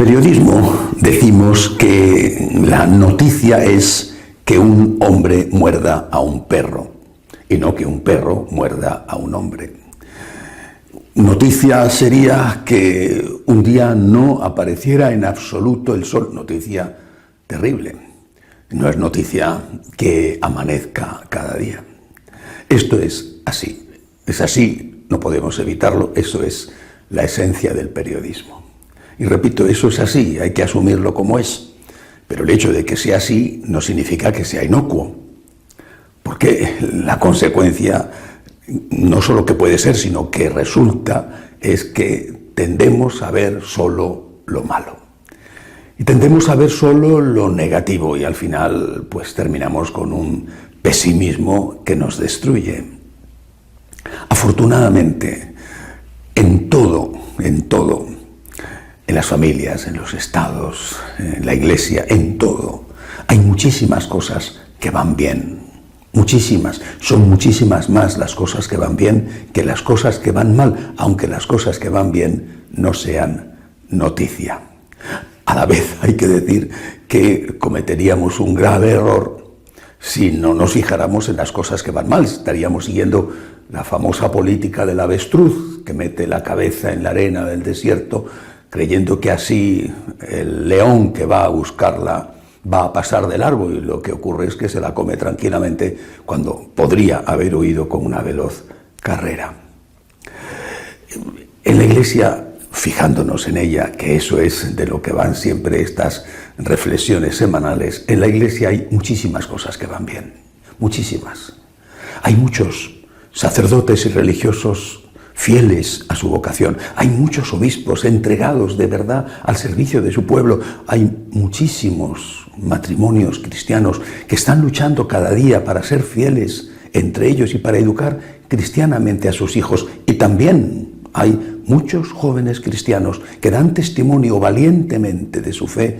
periodismo decimos que la noticia es que un hombre muerda a un perro y no que un perro muerda a un hombre. Noticia sería que un día no apareciera en absoluto el sol. Noticia terrible. No es noticia que amanezca cada día. Esto es así. Es así, no podemos evitarlo. Eso es la esencia del periodismo. Y repito, eso es así, hay que asumirlo como es. Pero el hecho de que sea así no significa que sea inocuo. Porque la consecuencia, no solo que puede ser, sino que resulta, es que tendemos a ver solo lo malo. Y tendemos a ver solo lo negativo y al final pues terminamos con un pesimismo que nos destruye. Afortunadamente, en todo, en las familias, en los estados, en la iglesia, en todo, hay muchísimas cosas que van bien. Muchísimas, son muchísimas más las cosas que van bien que las cosas que van mal, aunque las cosas que van bien no sean noticia. A la vez hay que decir que cometeríamos un grave error si no nos fijáramos en las cosas que van mal. Estaríamos siguiendo la famosa política del avestruz, que mete la cabeza en la arena del desierto, creyendo que así el león que va a buscarla va a pasar del árbol, y lo que ocurre es que se la come tranquilamente cuando podría haber huido con una veloz carrera. En la Iglesia, fijándonos en ella, que eso es de lo que van siempre estas reflexiones semanales, en la Iglesia hay muchísimas cosas que van bien, muchísimas. Hay muchos sacerdotes y religiosos fieles a su vocación. Hay muchos obispos entregados de verdad al servicio de su pueblo. Hay muchísimos matrimonios cristianos que están luchando cada día para ser fieles entre ellos y para educar cristianamente a sus hijos. Y también hay muchos jóvenes cristianos que dan testimonio valientemente de su fe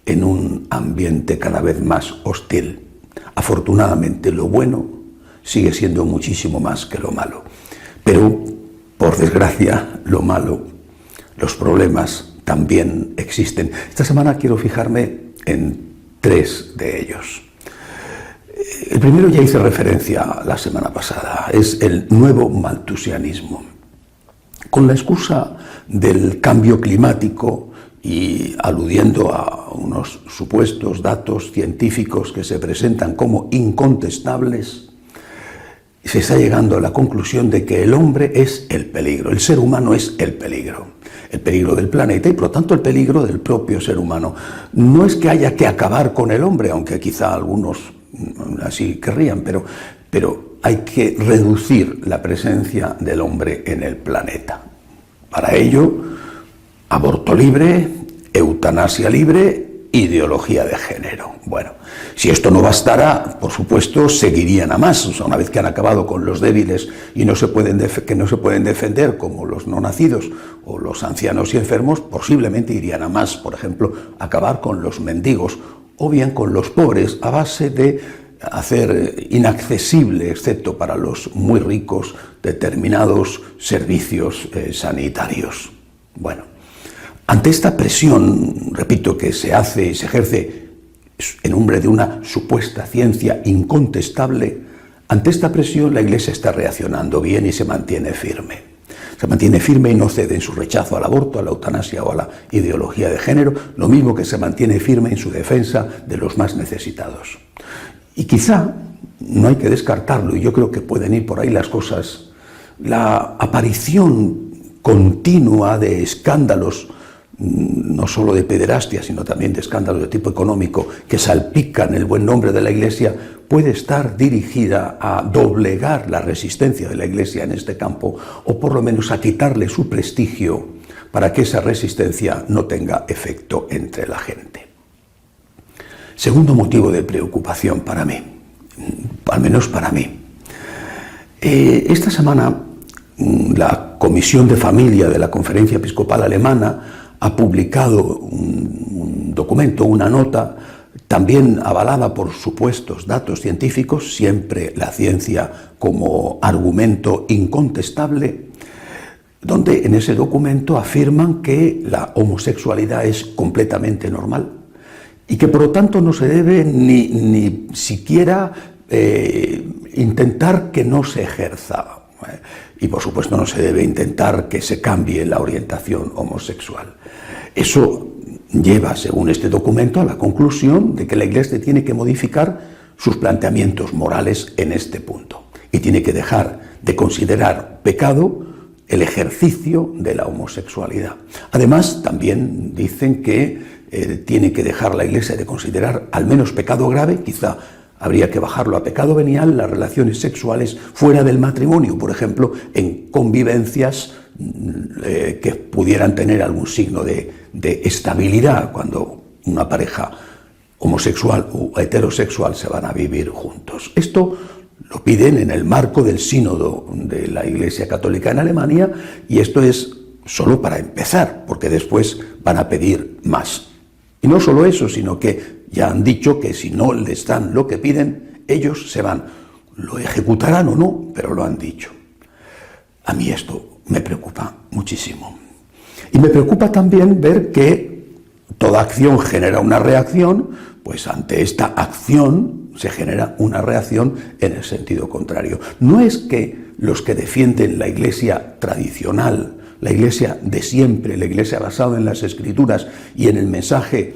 en un ambiente cada vez más hostil. Afortunadamente, lo bueno sigue siendo muchísimo más que lo malo. Pero, por desgracia, lo malo, los problemas también existen. Esta semana quiero fijarme en 3 de ellos. El primero ya hice referencia la semana pasada, es el nuevo maltusianismo. Con la excusa del cambio climático y aludiendo a unos supuestos datos científicos que se presentan como incontestables, se está llegando a la conclusión de que el hombre es el peligro, el ser humano es el peligro del planeta y por lo tanto el peligro del propio ser humano. No es que haya que acabar con el hombre, aunque quizá algunos así querrían, pero hay que reducir la presencia del hombre en el planeta. Para ello, aborto libre, eutanasia libre, ideología de género. Bueno, si esto no bastara, por supuesto, seguirían a más. O sea, una vez que han acabado con los débiles y que no se pueden defender, como los no nacidos o los ancianos y enfermos, posiblemente irían a más. Por ejemplo, acabar con los mendigos o bien con los pobres a base de hacer inaccesible, excepto para los muy ricos, determinados servicios sanitarios. Bueno, ante esta presión, repito, que se hace y se ejerce en nombre de una supuesta ciencia incontestable, ante esta presión la Iglesia está reaccionando bien y se mantiene firme. Se mantiene firme y no cede en su rechazo al aborto, a la eutanasia o a la ideología de género, lo mismo que se mantiene firme en su defensa de los más necesitados. Y quizá, no hay que descartarlo, y yo creo que pueden ir por ahí las cosas, la aparición continua de escándalos, no solo de pederastia, sino también de escándalos de tipo económico que salpican el buen nombre de la Iglesia, puede estar dirigida a doblegar la resistencia de la Iglesia en este campo, o por lo menos a quitarle su prestigio para que esa resistencia no tenga efecto entre la gente. Segundo motivo de preocupación para mí, al menos para mí. Esta semana la Comisión de Familia de la Conferencia Episcopal Alemana ha publicado un documento, una nota, también avalada por supuestos datos científicos, siempre la ciencia como argumento incontestable, donde en ese documento afirman que la homosexualidad es completamente normal y que por lo tanto no se debe ni siquiera intentar que no se ejerza. Y por supuesto no se debe intentar que se cambie la orientación homosexual. Eso lleva, según este documento, a la conclusión de que la Iglesia tiene que modificar sus planteamientos morales en este punto y tiene que dejar de considerar pecado el ejercicio de la homosexualidad. Además, también dicen que tiene que dejar la Iglesia de considerar al menos pecado grave, quizá habría que bajarlo a pecado venial, las relaciones sexuales fuera del matrimonio, por ejemplo, en convivencias que pudieran tener algún signo de estabilidad cuando una pareja homosexual o heterosexual se van a vivir juntos. Esto lo piden en el marco del sínodo de la Iglesia Católica en Alemania y esto es solo para empezar, porque después van a pedir más. Y no solo eso, sino que ya han dicho que si no les dan lo que piden, ellos se van. Lo ejecutarán o no, pero lo han dicho. A mí esto me preocupa muchísimo. Y me preocupa también ver que toda acción genera una reacción, pues ante esta acción se genera una reacción en el sentido contrario. No es que los que defienden la Iglesia tradicional, la Iglesia de siempre, la Iglesia basada en las Escrituras y en el mensaje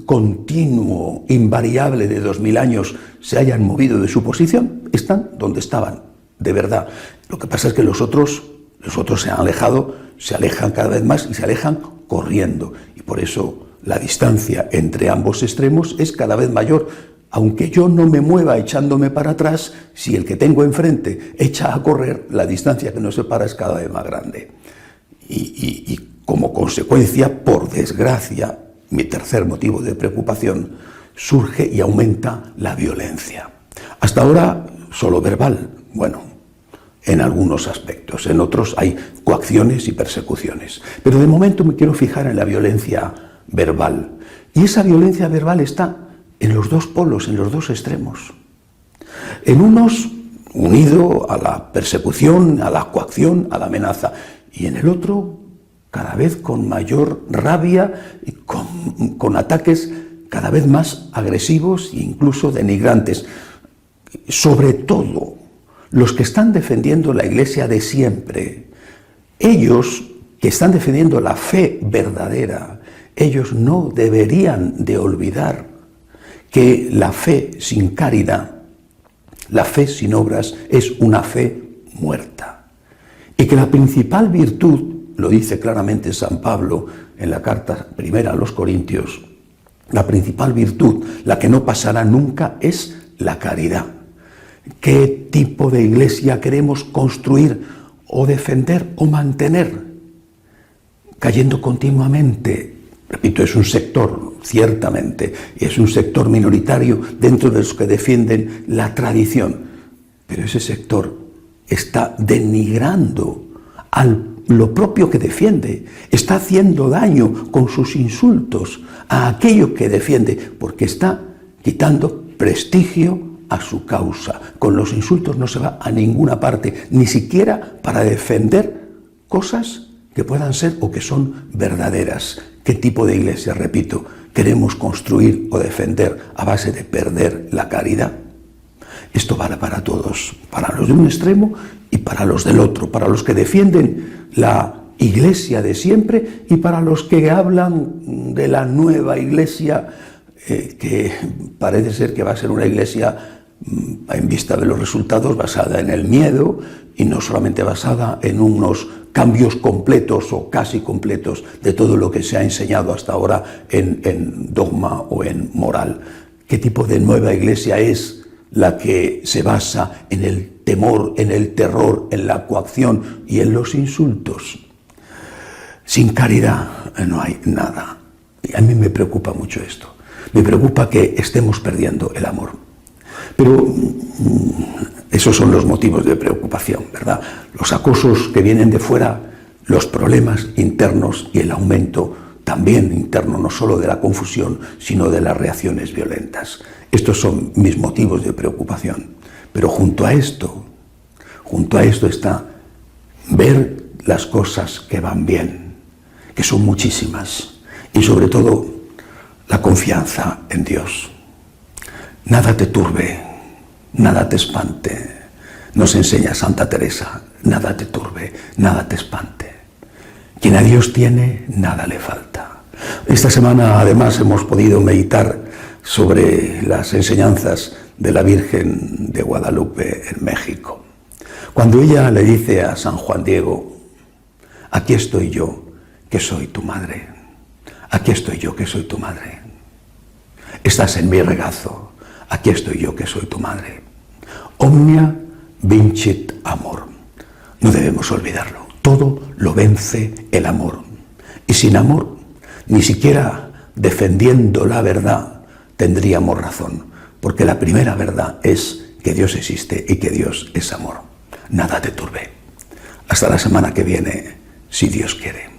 continuo, invariable de 2000 años, se hayan movido de su posición, están donde estaban, de verdad. Lo que pasa es que los otros se han alejado, se alejan cada vez más y se alejan corriendo. Y por eso la distancia entre ambos extremos es cada vez mayor. Aunque yo no me mueva echándome para atrás, si el que tengo enfrente echa a correr, la distancia que nos separa es cada vez más grande. Y como consecuencia, por desgracia, mi tercer motivo de preocupación, surge y aumenta la violencia. Hasta ahora solo verbal, bueno, en algunos aspectos, en otros hay coacciones y persecuciones. Pero de momento me quiero fijar en la violencia verbal. Y esa violencia verbal está en los dos polos, en los dos extremos. En unos, unido a la persecución, a la coacción, a la amenaza. Y en el otro, cada vez con mayor rabia y con ataques cada vez más agresivos e incluso denigrantes. Sobre todo, los que están defendiendo la Iglesia de siempre, ellos que están defendiendo la fe verdadera, ellos no deberían de olvidar que la fe sin caridad, la fe sin obras, es una fe muerta. Y que la principal virtud, lo dice claramente San Pablo en la carta primera a los Corintios, la principal virtud, la que no pasará nunca, es la caridad. ¿Qué tipo de iglesia queremos construir o defender o mantener? Cayendo continuamente. Repito, es un sector, ciertamente, y es un sector minoritario dentro de los que defienden la tradición. Pero ese sector está denigrando lo propio que defiende, está haciendo daño con sus insultos a aquello que defiende, porque está quitando prestigio a su causa. Con los insultos no se va a ninguna parte, ni siquiera para defender cosas que puedan ser o que son verdaderas. ¿Qué tipo de iglesia, repito, queremos construir o defender a base de perder la caridad? Esto vale para todos, para los de un extremo y para los del otro, para los que defienden la iglesia de siempre y para los que hablan de la nueva iglesia, que parece ser que va a ser una iglesia, en vista de los resultados, basada en el miedo y no solamente basada en unos cambios completos o casi completos de todo lo que se ha enseñado hasta ahora en dogma o en moral. ¿Qué tipo de nueva iglesia es la que se basa en el temor, en el terror, en la coacción y en los insultos? Sin caridad no hay nada. Y a mí me preocupa mucho esto. Me preocupa que estemos perdiendo el amor. Pero esos son los motivos de preocupación, ¿verdad? Los acosos que vienen de fuera, los problemas internos y el aumento también interno, no solo de la confusión, sino de las reacciones violentas. Estos son mis motivos de preocupación. Pero junto a esto está ver las cosas que van bien, que son muchísimas, y sobre todo la confianza en Dios. Nada te turbe, nada te espante. Nos enseña Santa Teresa, nada te turbe, nada te espante. Quien a Dios tiene, nada le falta. Esta semana además hemos podido meditar sobre las enseñanzas de la Virgen de Guadalupe en México. Cuando ella le dice a San Juan Diego: aquí estoy yo, que soy tu madre. Aquí estoy yo, que soy tu madre. Estás en mi regazo. Aquí estoy yo, que soy tu madre. Omnia vincit amor. No debemos olvidarlo. Todo lo vence el amor. Y sin amor, ni siquiera defendiendo la verdad, tendríamos razón. Porque la primera verdad es que Dios existe y que Dios es amor. Nada te turbe. Hasta la semana que viene, si Dios quiere.